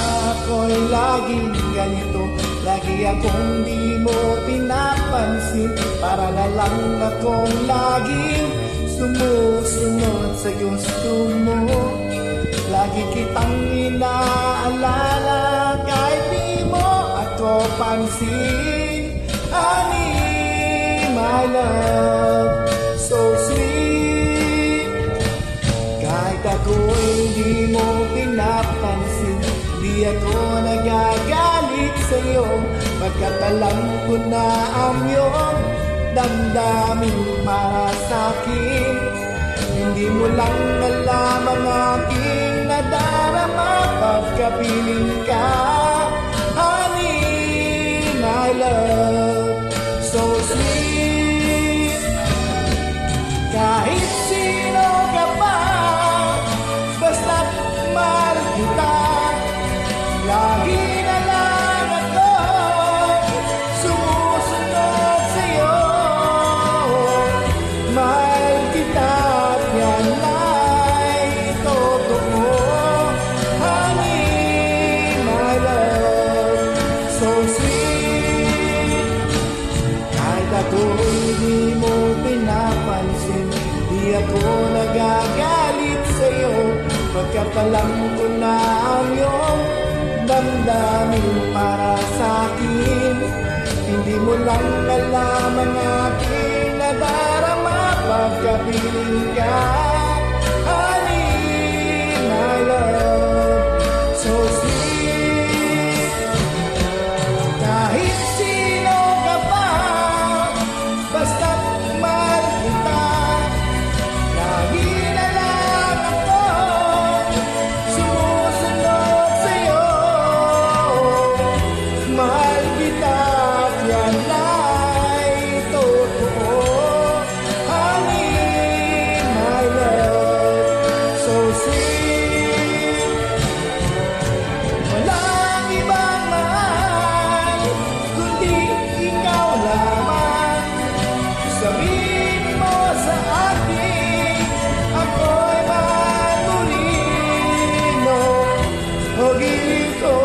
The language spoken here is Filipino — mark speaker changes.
Speaker 1: ako'y laging ganito, lagi akong di mo pinapansin, para na lang akong laging sumusunod sa gusto mo. Lagi kitang inaalala kahit di mo ako pansin. Honey, my love, so sweet. Kahit ako'y di mo pinapansin, di ako nagagalit sa'yo, pagkat alam ko na ang iyong damdamin para sa'kin. Hindi mo lang alam ang aking nadarama pagkapiling ka. Honey, my love, so sweet. Kahit sino ka pa, basta't mahal kita, lagi na lang ako sumusunod sa'yo. Mahal kita at yan ay totoo. Honey, my love, so sweet. Kahit ako'y di mo pinapansin, di ako nagagalit sa'yo, pagkat alam ko na ang iyong damdamin para sa'kin. Hindi mo lang alam ang aking nadarama pagkapiling ka. Honey, my love, so sweet. Kahit sino ka pa, basta't mahal kita, lagi na lang ako sumusunod sa'yo. Mahal kita at yan ay totoo. Honey, my love, so sweet. Walang ibang mahal kundi ikaw lamang. Sabihin mo sa akin, ako'y mahal mo rin, oh, o ginito.